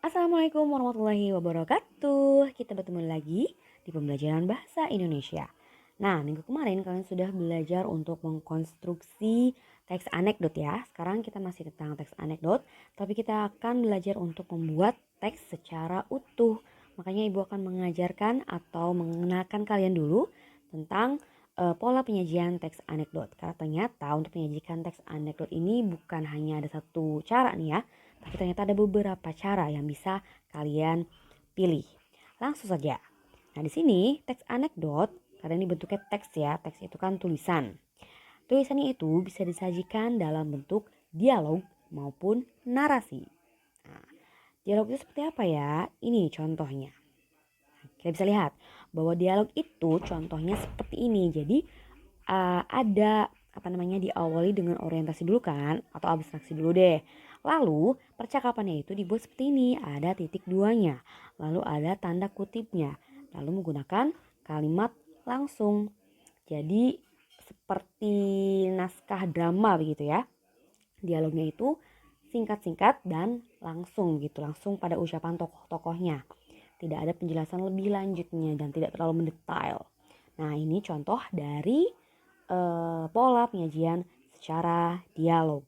Assalamualaikum warahmatullahi wabarakatuh. Kita bertemu lagi di pembelajaran bahasa Indonesia. Nah, minggu kemarin kalian sudah belajar untuk mengkonstruksi teks anekdot ya. Sekarang kita masih tentang teks anekdot, tapi kita akan belajar untuk membuat teks secara utuh. Makanya Ibu akan mengajarkan atau mengenalkan kalian dulu tentang pola penyajian teks anekdot. Karena ternyata untuk menyajikan teks anekdot ini bukan hanya ada satu cara nih ya, tapi ternyata ada beberapa cara yang bisa kalian pilih. Langsung saja. Nah, di sini teks anekdot karena ini bentuknya teks ya. Teks itu kan tulisan. Tulisannya itu bisa disajikan dalam bentuk dialog maupun narasi. Nah, dialog itu seperti apa ya? Ini contohnya. Kita bisa lihat bahwa dialog itu contohnya seperti ini. Jadi ada diawali dengan orientasi dulu kan atau abstraksi dulu deh. Lalu percakapannya itu dibuat seperti ini, ada titik duanya, lalu ada tanda kutipnya, lalu menggunakan kalimat langsung. Jadi seperti naskah drama begitu ya. Dialognya itu singkat-singkat dan langsung gitu, langsung pada ucapan tokoh-tokohnya. Tidak ada penjelasan lebih lanjutnya dan tidak terlalu mendetail. Nah, ini contoh dari pola penyajian secara dialog.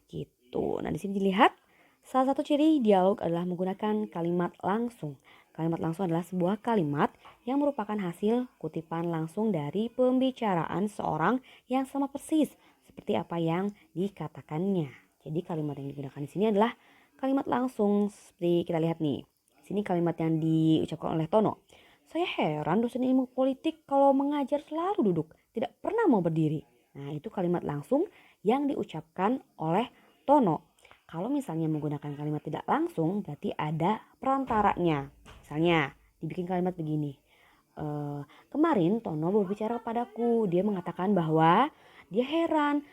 Gitu. Nah, di sini dilihat salah satu ciri dialog adalah menggunakan kalimat langsung. Kalimat langsung adalah sebuah kalimat yang merupakan hasil kutipan langsung dari pembicaraan seorang yang sama persis seperti apa yang dikatakannya. Jadi kalimat yang digunakan di sini adalah kalimat langsung seperti kita lihat nih. Di sini kalimat yang diucapkan oleh Tono. Saya heran dosen ilmu politik kalau mengajar selalu duduk, tidak pernah mau berdiri. Nah, itu kalimat langsung yang diucapkan oleh Tono. Kalau misalnya menggunakan kalimat tidak langsung berarti ada perantaranya. Misalnya dibikin kalimat begini. Kemarin Tono berbicara kepadaku. Dia mengatakan bahwa dia heran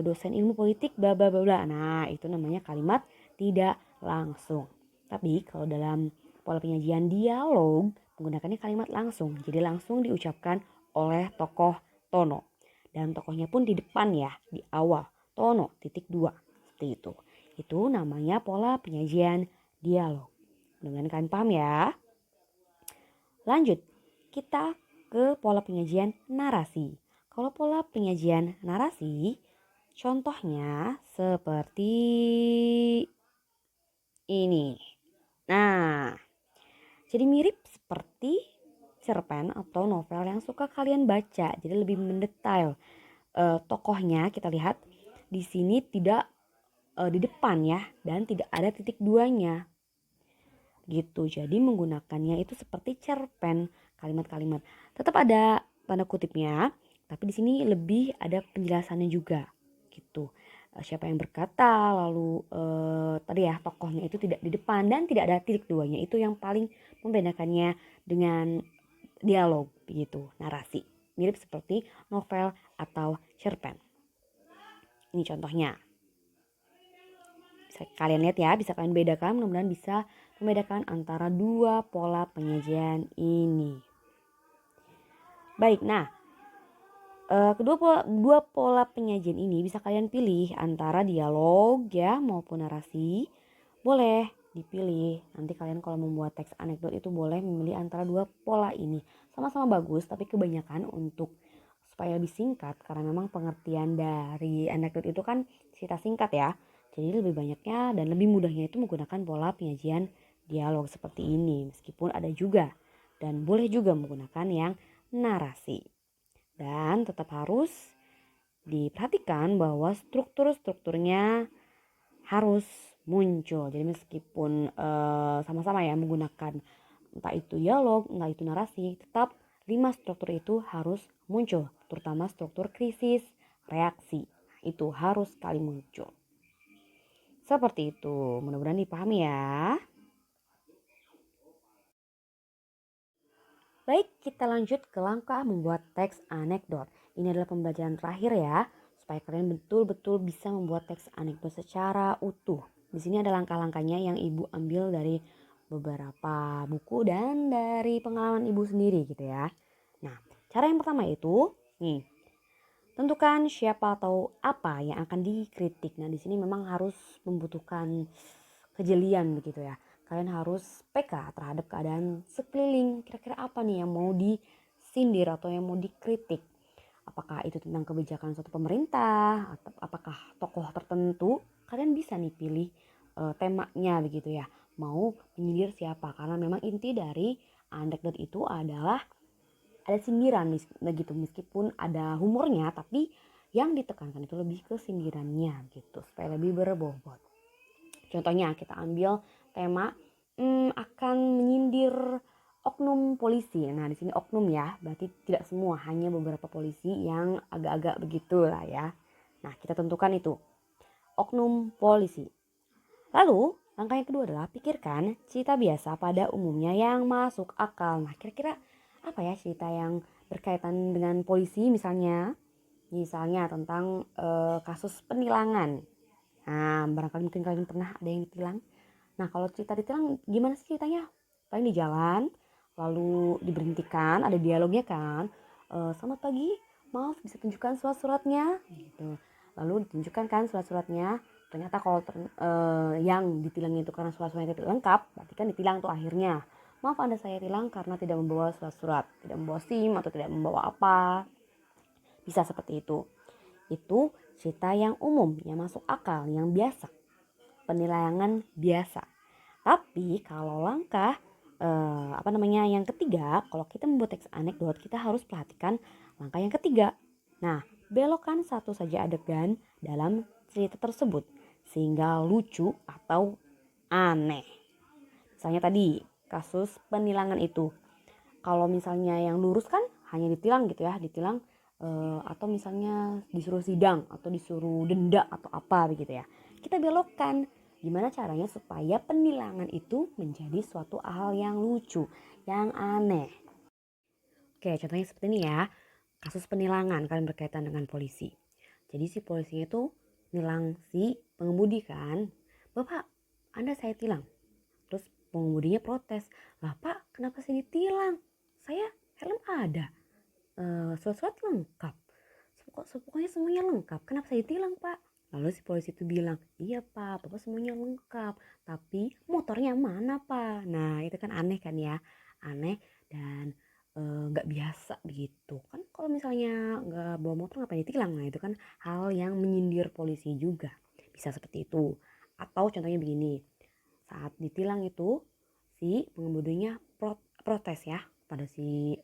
dosen ilmu politik bla bla bla. Nah, itu namanya kalimat tidak langsung. Tapi kalau dalam pola penyajian dialog menggunakannya kalimat langsung. Jadi langsung diucapkan oleh tokoh Tono. Dan tokohnya pun di depan ya, di awal. Tono titik 2. Seperti itu. Itu namanya pola penyajian dialog. Mudah-mudahan kalian paham ya. Lanjut, kita ke pola penyajian narasi. Kalau pola penyajian narasi, contohnya seperti ini. Nah, jadi mirip seperti cerpen atau novel yang suka kalian baca. Jadi lebih mendetail. Tokohnya kita lihat di sini tidak di depan ya dan tidak ada titik duanya gitu. Jadi menggunakannya itu seperti cerpen, kalimat-kalimat tetap ada tanda kutipnya, tapi di sini lebih ada penjelasannya juga gitu. Siapa yang berkata, lalu tadi ya tokohnya itu tidak di depan dan tidak ada titik duanya, itu yang paling membedakannya dengan dialog begitu, narasi. Mirip seperti novel atau cerpen. Ini contohnya. Bisa kalian lihat ya, bisa kalian bedakan, mudah-mudahan bisa membedakan antara dua pola penyajian ini. Baik, nah dua pola penyajian ini bisa kalian pilih antara dialog ya maupun narasi. Boleh dipilih. Nanti kalian kalau membuat teks anekdot itu boleh memilih antara dua pola ini. Sama-sama bagus, tapi kebanyakan untuk supaya lebih singkat karena memang pengertian dari anekdot itu kan cerita singkat ya. Jadi lebih banyaknya dan lebih mudahnya itu menggunakan pola penyajian dialog seperti ini. Meskipun ada juga dan boleh juga menggunakan yang narasi. Dan tetap harus diperhatikan bahwa strukturnya harus muncul. Jadi meskipun sama-sama ya menggunakan entah itu dialog, entah itu narasi, tetap 5 struktur itu harus muncul. Terutama struktur krisis, reaksi. Itu harus sekali muncul. Seperti itu. Mudah-mudahan dipahami ya. Baik, kita lanjut ke langkah membuat teks anekdot. Ini adalah pembelajaran terakhir ya, supaya kalian betul-betul bisa membuat teks anekdot secara utuh. Di sini ada langkah-langkahnya yang Ibu ambil dari beberapa buku dan dari pengalaman Ibu sendiri gitu ya. Nah, cara yang pertama itu, nih, tentukan siapa atau apa yang akan dikritik. Nah, di sini memang harus membutuhkan kejelian begitu ya. Kalian harus peka terhadap keadaan sekeliling. Kira-kira apa nih yang mau disindir atau yang mau dikritik? Apakah itu tentang kebijakan suatu pemerintah atau apakah tokoh tertentu? Kalian bisa nih pilih temanya begitu ya. Mau menyindir siapa? Karena memang inti dari anekdot itu adalah ada sindiran gitu, meskipun ada humornya tapi yang ditekankan itu lebih ke sindirannya gitu supaya lebih berbobot. Contohnya kita ambil tema akan menyindir oknum polisi. Nah di sini oknum ya, berarti tidak semua, hanya beberapa polisi yang agak-agak begitu lah ya. Nah kita tentukan itu oknum polisi. Lalu langkah yang kedua adalah pikirkan cerita biasa pada umumnya yang masuk akal. Nah kira-kira apa ya cerita yang berkaitan dengan polisi misalnya? Misalnya tentang kasus penilangan. Nah barangkali mungkin kalian pernah ada yang ditilang. Nah kalau cerita ditilang gimana sih ceritanya? Paling di jalan, lalu diberhentikan, ada dialognya kan. Selamat pagi, maaf bisa tunjukkan surat-suratnya gitu. Lalu ditunjukkan kan surat-suratnya. Ternyata kalau yang ditilang itu karena surat-suratnya tidak lengkap, berarti kan ditilang tuh akhirnya. Maaf Anda saya tilang karena tidak membawa surat-surat, tidak membawa SIM atau tidak membawa apa. Bisa seperti itu. Itu cerita yang umum, yang masuk akal, yang biasa. Penilangan biasa. Tapi kalau langkah yang ketiga, kalau kita membuat teks anekdot, kita harus perhatikan langkah yang ketiga. Nah, belokkan satu saja adegan dalam cerita tersebut sehingga lucu atau aneh. Misalnya tadi kasus penilangan itu. Kalau misalnya yang lurus kan hanya ditilang gitu ya, ditilang atau misalnya disuruh sidang atau disuruh denda atau apa begitu ya. Kita belokkan gimana caranya supaya penilangan itu menjadi suatu hal yang lucu, yang aneh. Oke, contohnya seperti ini ya. Kasus penilangan kalian berkaitan dengan polisi. Jadi si polisinya itu nilang si pengemudi kan. Bapak, Anda saya tilang. Terus pengemudinya protes. Lah Pak, kenapa saya ditilang? Saya helm ada. Surat-surat lengkap. Pokoknya semuanya lengkap. Kenapa saya ditilang Pak? Lalu si polisi itu bilang, iya Pak, Bapak semuanya lengkap. Tapi motornya mana Pak? Nah itu kan aneh kan ya. Aneh dan nggak biasa begitu. Kan kalau misalnya nggak bawa motor ngapain ditilang? Nah itu kan hal yang menyindir polisi juga. Bisa seperti itu. Atau contohnya begini. Saat ditilang itu si pengemudinya protes ya pada si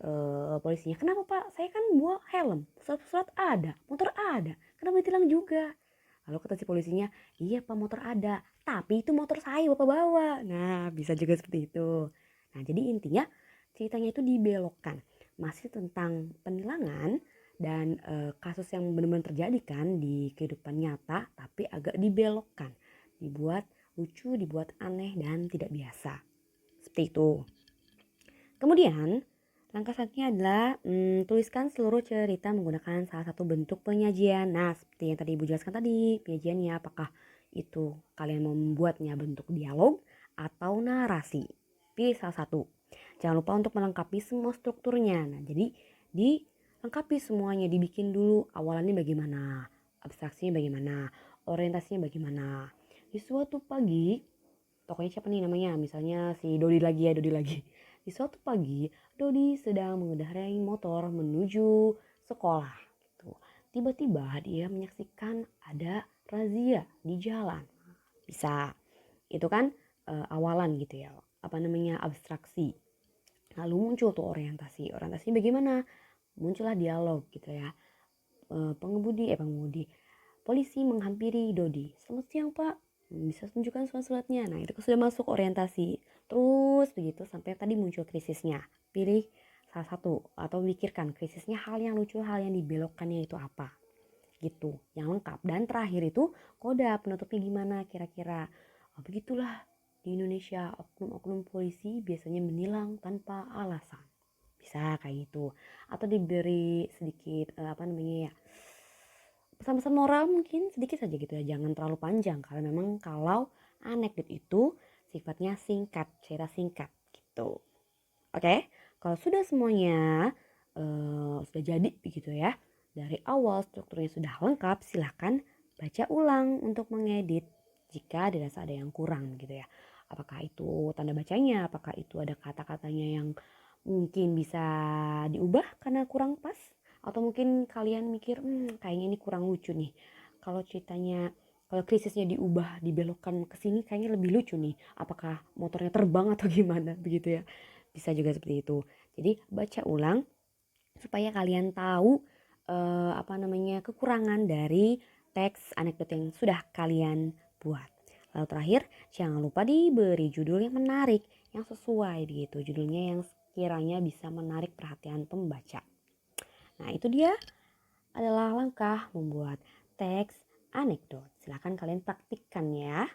polisinya. Kenapa Pak? Saya kan bawa helm, surat-surat ada, motor ada. Kenapa ditilang juga? Lalu kata si polisinya, iya Pak motor ada, tapi itu motor saya Bapak bawa. Nah bisa juga seperti itu. Nah jadi intinya ceritanya itu dibelokkan. Masih tentang penilangan dan kasus yang benar-benar terjadi kan di kehidupan nyata, tapi agak dibelokkan. Dibuat lucu, dibuat aneh dan tidak biasa. Seperti itu. Kemudian, langkah selanjutnya adalah tuliskan seluruh cerita menggunakan salah satu bentuk penyajian. Nah, seperti yang tadi Ibu jelaskan tadi, penyajiannya apakah itu kalian membuatnya bentuk dialog atau narasi. Pilih salah satu. Jangan lupa untuk melengkapi semua strukturnya. Nah, jadi dilengkapi semuanya, dibikin dulu awalannya bagaimana, abstraksinya bagaimana, orientasinya bagaimana. Di suatu pagi, pokoknya siapa nih namanya, misalnya si Dodi lagi ya, Dodi lagi. Di suatu pagi, Dodi sedang mengendarai motor menuju sekolah. Gitu. Tiba-tiba dia menyaksikan ada razia di jalan. Bisa, itu kan awalan gitu ya, abstraksi. Lalu muncul tuh orientasi. Orientasinya bagaimana? Muncullah dialog gitu ya. Pengemudi, polisi menghampiri Dodi. Selamat siang Pak, bisa tunjukkan surat-suratnya. Nah itu sudah masuk orientasi. Terus begitu sampai tadi muncul krisisnya. Pilih salah satu atau pikirkan krisisnya, hal yang lucu, hal yang dibelokkannya itu apa. Gitu, yang lengkap. Dan terakhir itu koda penutupnya gimana kira-kira. Oh, begitulah di Indonesia oknum-oknum polisi biasanya menilang tanpa alasan. Bisa kayak gitu. Atau diberi sedikit pesan-pesan moral mungkin sedikit saja gitu ya, jangan terlalu panjang karena memang kalau anekdot itu sifatnya singkat, cerita singkat gitu. Oke, kalau sudah semuanya sudah jadi begitu ya, dari awal strukturnya sudah lengkap, silahkan baca ulang untuk mengedit jika dirasa ada yang kurang gitu ya. Apakah itu tanda bacanya, apakah itu ada kata-katanya yang mungkin bisa diubah karena kurang pas, atau mungkin kalian mikir kayaknya ini kurang lucu nih. Kalau ceritanya, kalau krisisnya diubah, dibelokkan ke sini kayaknya lebih lucu nih. Apakah motornya terbang atau gimana begitu ya. Bisa juga seperti itu. Jadi baca ulang supaya kalian tahu kekurangan dari teks anekdot yang sudah kalian buat. Lalu terakhir, jangan lupa diberi judul yang menarik, yang sesuai gitu. Judulnya yang sekiranya bisa menarik perhatian pembaca. Nah, itu dia adalah langkah membuat teks anekdot. Silahkan kalian praktikkan ya.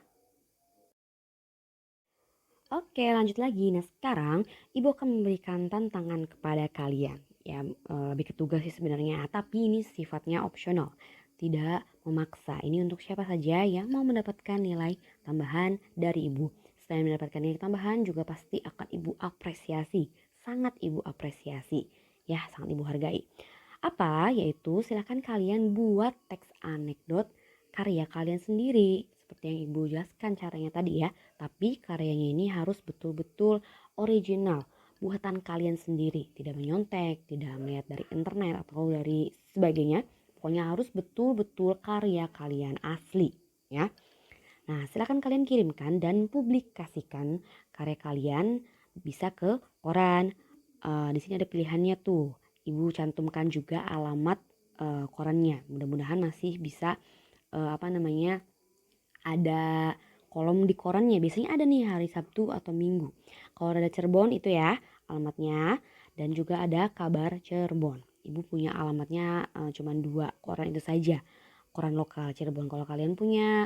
Oke, lanjut lagi. Nah, sekarang Ibu akan memberikan tantangan kepada kalian. Ya, lebih ke tugas sih sebenarnya, tapi ini sifatnya opsional. Tidak memaksa. Ini untuk siapa saja yang mau mendapatkan nilai tambahan dari Ibu. Selain mendapatkan nilai tambahan, juga pasti akan Ibu apresiasi. Sangat Ibu apresiasi. Ya, sangat Ibu hargai. Apa? Yaitu silakan kalian buat teks anekdot karya kalian sendiri. Seperti yang Ibu jelaskan caranya tadi ya. Tapi karyanya ini harus betul-betul original. Buatan kalian sendiri. Tidak menyontek, tidak melihat dari internet atau dari sebagainya. Pokoknya harus betul-betul karya kalian asli ya. Nah, silakan kalian kirimkan dan publikasikan karya kalian bisa ke koran. Di sini ada pilihannya tuh. Ibu cantumkan juga alamat korannya. Mudah-mudahan masih bisa ada kolom di korannya. Biasanya ada nih hari Sabtu atau Minggu. Kalau ada Cirebon itu ya alamatnya, dan juga ada Kabar Cirebon. Ibu punya alamatnya cuma 2 koran itu saja. Koran lokal Cirebon. Kalau kalian punya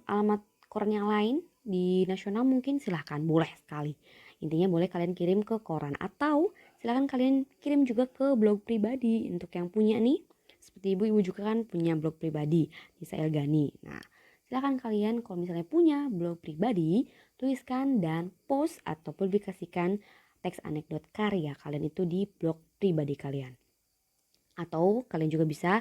alamat koran yang lain di nasional mungkin silahkan, boleh sekali. Intinya boleh kalian kirim ke koran, atau silahkan kalian kirim juga ke blog pribadi untuk yang punya nih. Seperti ibu juga kan punya blog pribadi, Nisa Elgani. Nah, silahkan kalian kalau misalnya punya blog pribadi, tuliskan dan post atau publikasikan teks anekdot karya kalian itu di blog pribadi kalian. Atau kalian juga bisa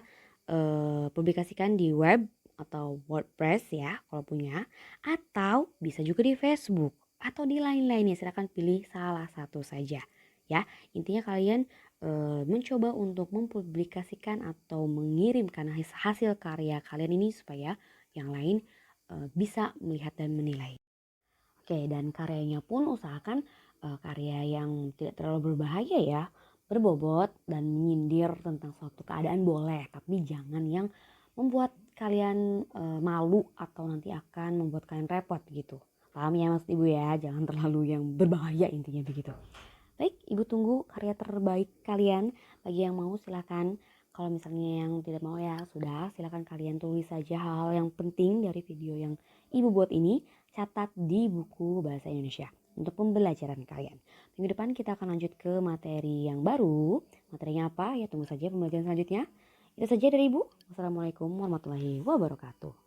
publikasikan di web atau WordPress ya kalau punya, atau bisa juga di Facebook atau di lain-lainnya. Silakan pilih salah satu saja ya. Intinya kalian mencoba untuk mempublikasikan atau mengirimkan hasil karya kalian ini supaya yang lain bisa melihat dan menilai. Oke, dan karyanya pun usahakan karya yang tidak terlalu berbahaya ya. Berbobot dan menyindir tentang suatu keadaan boleh, tapi jangan yang membuat kalian malu atau nanti akan membuat kalian repot gitu. Paham ya maksud Ibu ya, jangan terlalu yang berbahaya intinya begitu. Baik, Ibu tunggu karya terbaik kalian. Bagi yang mau silakan. Kalau misalnya yang tidak mau ya sudah, silakan kalian tulis saja hal-hal yang penting dari video yang Ibu buat ini. Catat di buku Bahasa Indonesia untuk pembelajaran kalian. Minggu depan kita akan lanjut ke materi yang baru. Materinya apa? Ya tunggu saja pembelajaran selanjutnya. Itu saja dari Ibu. Wassalamualaikum warahmatullahi wabarakatuh.